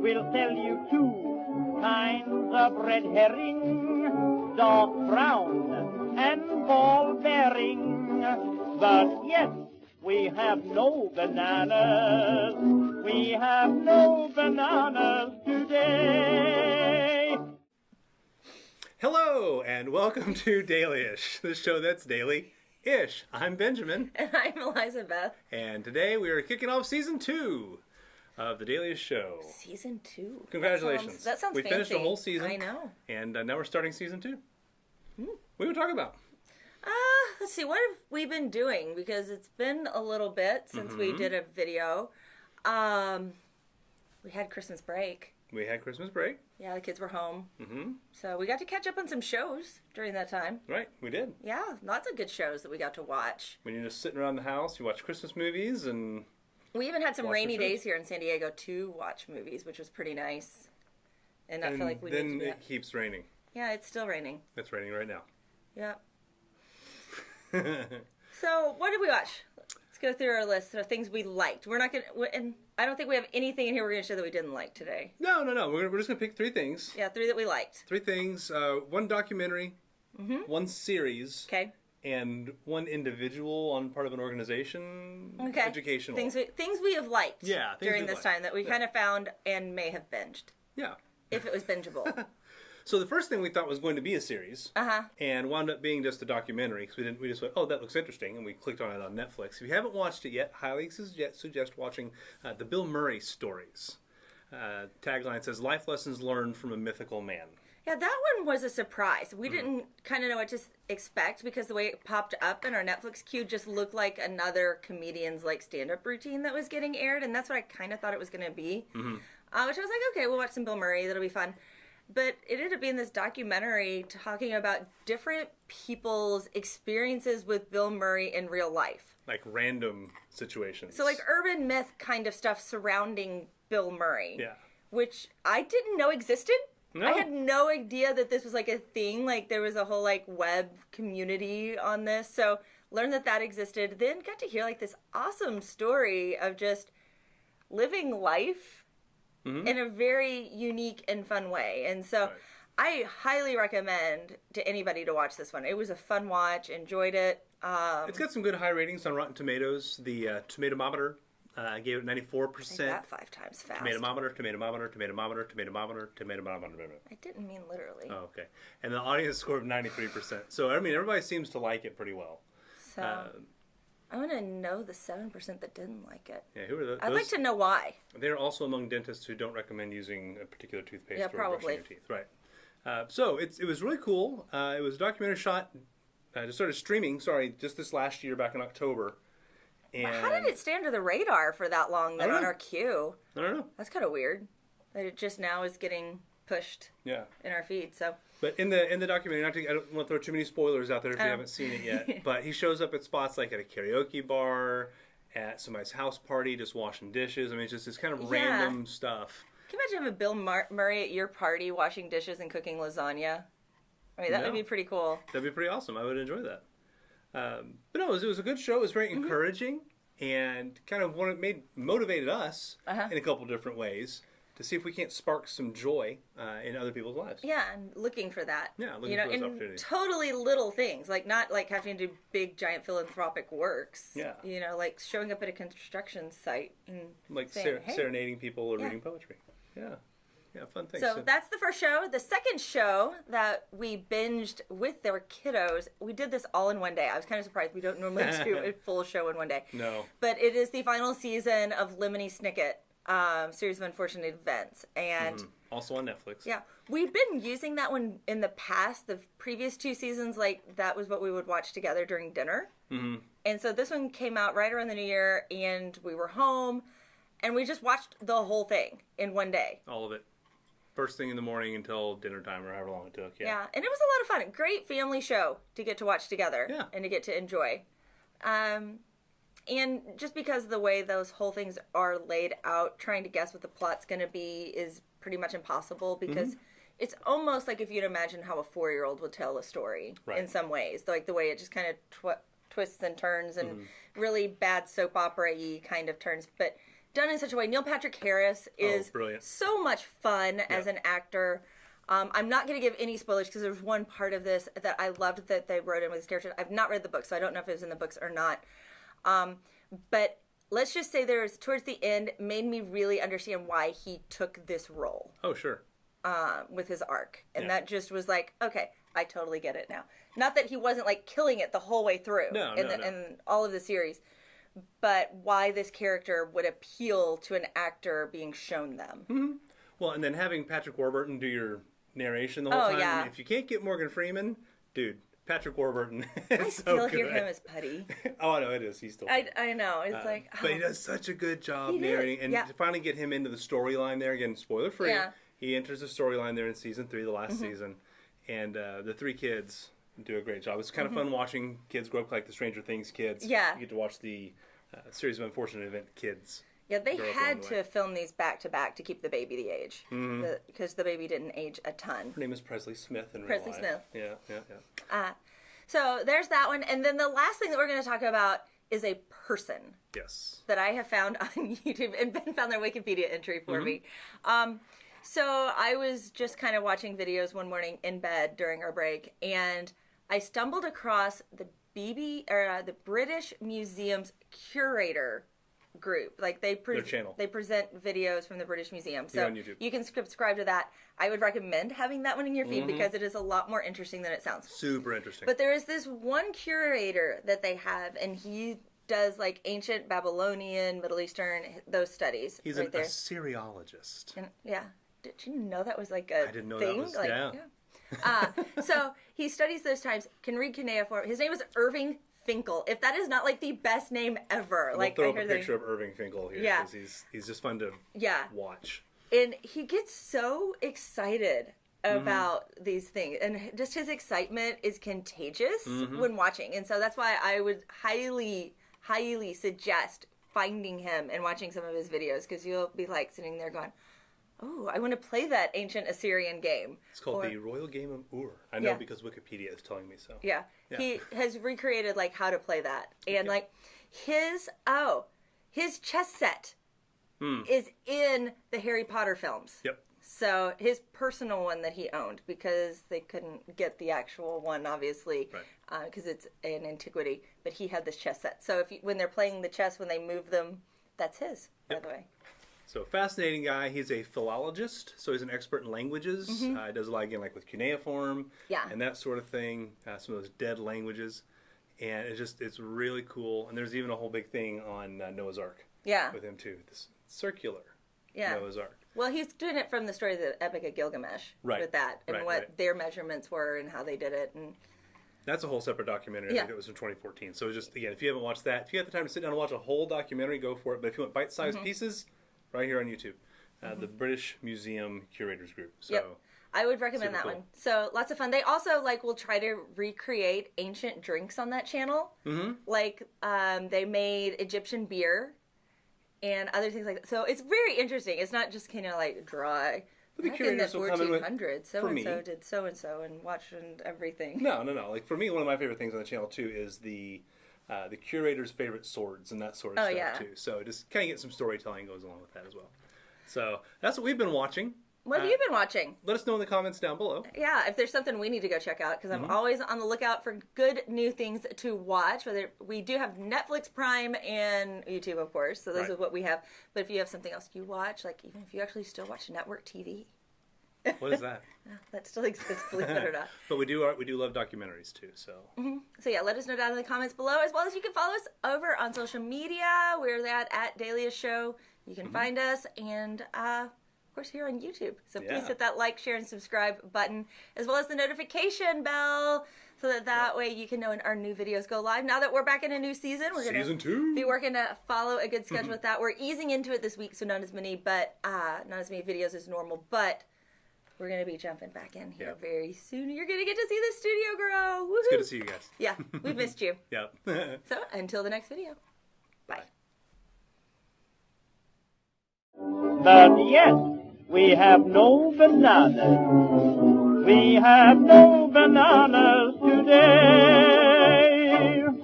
we'll tell you two kinds of red herring, dark brown and ball bearing. But yes, we have no bananas. We have no bananas today. Hello, and welcome to Daily-ish, the show that's daily-ish. I'm Benjamin. And I'm Elizabeth. And today we are kicking off Season 2 of the Daily-ish show. Season 2? Congratulations. That sounds we fancy. finished a whole season. I know. And now we're starting Season 2. What are we talking about? Let's see, what have we been doing? Because it's been a little bit since we did a video. We had Christmas break. We had Christmas break. Yeah, the kids were home. So we got to catch up on some shows during that time. Right, we did. Yeah, lots of good shows that we got to watch. When you're just sitting around the house, you watch Christmas movies and... We even had some rainy days here in San Diego to watch movies, which was pretty nice. And I feel like we need to do then that. it keeps raining. Yeah, it's still raining. It's raining right now. Yeah. So, what did we watch? Let's go through our list of things we liked. We're not going to, and I don't think we have anything in here we're going to show that we didn't like today. No. We're just going to pick 3 things. Yeah, 3 that we liked. 3 things. 1 documentary, 1 series, Okay. and 1 individual on part of an organization. Okay. Educational. Things we have liked. Yeah, things during we've this liked. time that we kind of found and may have binged Yeah. if it was bingeable. So the first thing we thought was going to be a series, and wound up being just a documentary because we just went, oh, that looks interesting, and we clicked on it on Netflix. If you haven't watched it yet, highly suggest watching the Bill Murray stories. Tagline says, "Life lessons learned from a mythical man." Yeah, that one was a surprise. We didn't kind of know what to expect because the way it popped up in our Netflix queue just looked like another comedian's like stand-up routine that was getting aired, and that's what I kind of thought it was going to be. Which I was like, okay, we'll watch some Bill Murray. That'll be fun. But it ended up being this documentary talking about different people's experiences with Bill Murray in real life. Like random situations. So like urban myth kind of stuff surrounding Bill Murray. Yeah. Which I didn't know existed. No. I had no idea that this was like a thing. Like there was a whole like web community on this. So learned that existed. Then got to hear like this awesome story of just living life in a very unique and fun way. And so I highly recommend to anybody to watch this one. It was a fun watch. Enjoyed it. It's got some good high ratings on Rotten Tomatoes. The Tomatometer gave it 94%. Say that 5 times fast. Tomatometer. I didn't mean literally. Oh, okay. And the audience score of 93%. So, I mean, everybody seems to like it pretty well. So I want to know the 7% that didn't like it. Yeah, who are those? I'd like to know why. They're also among dentists who don't recommend using a particular toothpaste or probably. brushing your teeth. Right. So it was really cool. It was a documentary shot. Just started streaming. Just this last year, back in October. And How did it stay under the radar for that long then on our queue? I don't know. That's kind of weird. That it just now is getting pushed in our feed. So. But in the documentary, I don't want to throw too many spoilers out there if you haven't seen it yet. But he shows up at spots like at a karaoke bar, at somebody's house party, just washing dishes. I mean, it's just this kind of random stuff. Can you imagine having Bill Murray at your party washing dishes and cooking lasagna? I mean, that would be pretty cool. That'd be pretty awesome. I would enjoy that. But no, it was a good show. It was very encouraging and kind of motivated us in a couple different ways to see if we can't spark some joy in other people's lives. Yeah, and looking for that. Yeah, looking for those in opportunities. Totally little things, like not like having to do big, giant philanthropic works. Yeah. Like showing up at a construction site and like saying, hey. serenading people or reading poetry. Yeah. Yeah, fun things. So that's the first show. The second show that we binged with their kiddos, we did this all in one day. I was kind of surprised. We don't normally do a full show in one day. No. But it is the final season of Lemony Snicket, Series of Unfortunate Events. And also on Netflix. yeah, we've been using that one in the past. The previous 2 seasons, like that was what we would watch together during dinner. And so this one came out right around the New Year, and we were home, and we just watched the whole thing in one day. All of it. First thing in the morning until dinner time or however long it took. Yeah, and it was a lot of fun. Great family show to get to watch together and to get to enjoy. And just because of the way those whole things are laid out, trying to guess what the plot's going to be is pretty much impossible because it's almost like if you'd imagine how a 4-year-old would tell a story in some ways. Like the way it just kind of twists and turns and really bad soap opera-y kind of turns. But done in such a way. Neil Patrick Harris is so much fun as an actor. I'm not going to give any spoilers because there's one part of this that I loved that they wrote in with his character. I've not read the book, so I don't know if it was in the books or not. But let's just say there's, towards the end, made me really understand why he took this role. Oh, sure. With his arc. And that just was like, okay, I totally get it now. Not that he wasn't like killing it the whole way through in all of the series, but why this character would appeal to an actor being shown them. Mm-hmm. Well, and then having Patrick Warburton do your narration the whole time. Yeah. If you can't get Morgan Freeman, dude, Patrick Warburton is I still hear him as Putty. Oh, no, it is. He's still I know. It's like... Oh. But he does such a good job narrating. And to finally get him into the storyline there, again, spoiler-free, he enters the storyline there in season 3, the last season. And the 3 kids do a great job. It's kind of fun watching kids grow up like the Stranger Things kids. Yeah. You get to watch the series of unfortunate event kids. Yeah, they had to film these back-to-back to keep the baby the age. Because the baby didn't age a ton. Her name is Presley Smith in real life. Smith. Yeah. So there's that one. And then the last thing that we're going to talk about is a person. Yes. That I have found on YouTube. And Ben found their Wikipedia entry for me. So I was just kind of watching videos one morning in bed during our break. And I stumbled across the British Museum's curator group. Like they present videos from the British Museum. So on YouTube. You can subscribe to that. I would recommend having that one in your feed because it is a lot more interesting than it sounds. Super interesting. But there is this one curator that they have, and he does like ancient Babylonian, Middle Eastern, those studies. He's right an Assyriologist. And, did you know that was like a I didn't know thing? that was, So he studies those times, can read cuneiform. His name is Irving Finkel. If that is not like the best name ever. We'll like throw up a picture of Irving Finkel here because he's just fun to watch. And he gets so excited about these things, and just his excitement is contagious when watching. And so that's why I would highly suggest finding him and watching some of his videos, because you'll be like sitting there going, oh, I want to play that ancient Assyrian game. It's called the Royal Game of Ur. I know because Wikipedia is telling me so. Yeah. He has recreated like how to play that. And like his chess set is in the Harry Potter films. Yep. So his personal one that he owned, because they couldn't get the actual one, obviously, because it's an antiquity. But he had this chess set. So when they're playing the chess, when they move them, that's his, by the way. So fascinating guy. He's a philologist, so he's an expert in languages. He does a lot again, like with cuneiform and that sort of thing. Some of those dead languages, and it's really cool. And there's even a whole big thing on Noah's Ark. With him too. This circular Noah's Ark. Well, he's doing it from the story of the Epic of Gilgamesh with that, and what their measurements were and how they did it, and. That's a whole separate documentary. I think it was from 2014. So just again, if you haven't watched that, if you have the time to sit down and watch a whole documentary, go for it. But if you want bite-sized pieces. Right here on YouTube, the British Museum Curators Group. So I would recommend that one. So lots of fun. They also will try to recreate ancient drinks on that channel. Like they made Egyptian beer and other things like that. So it's very interesting. It's not just kind of like dry. But the curators will come in with, 1400s, so and so did so and watching everything. No. Like for me, one of my favorite things on the channel too is the curator's favorite swords and that sort of stuff too. So just kind of get some storytelling goes along with that as well. So that's what we've been watching. What have you been watching? Let us know in the comments down below. Yeah, if there's something we need to go check out, because I'm always on the lookout for good new things to watch. Whether we do have Netflix, Prime, and YouTube, of course. So those are what we have. But if you have something else you watch, like even if you actually still watch network TV. What is that? That still exists, believe it or not. But we do love documentaries too. So so yeah, let us know down in the comments below, as well as you can follow us over on social media. We're at Dahlia Show. You can find us, and of course here on YouTube. So please hit that like, share, and subscribe button, as well as the notification bell, so that way you can know when our new videos go live. Now that we're back in a new season, we're going to be working to follow a good schedule with that. We're easing into it this week, so not as many videos as normal, but we're going to be jumping back in here very soon. You're going to get to see the studio grow. Woohoo! It's good to see you guys. Yeah, we've missed you. So until the next video, bye. But yes, we have no bananas. We have no bananas today.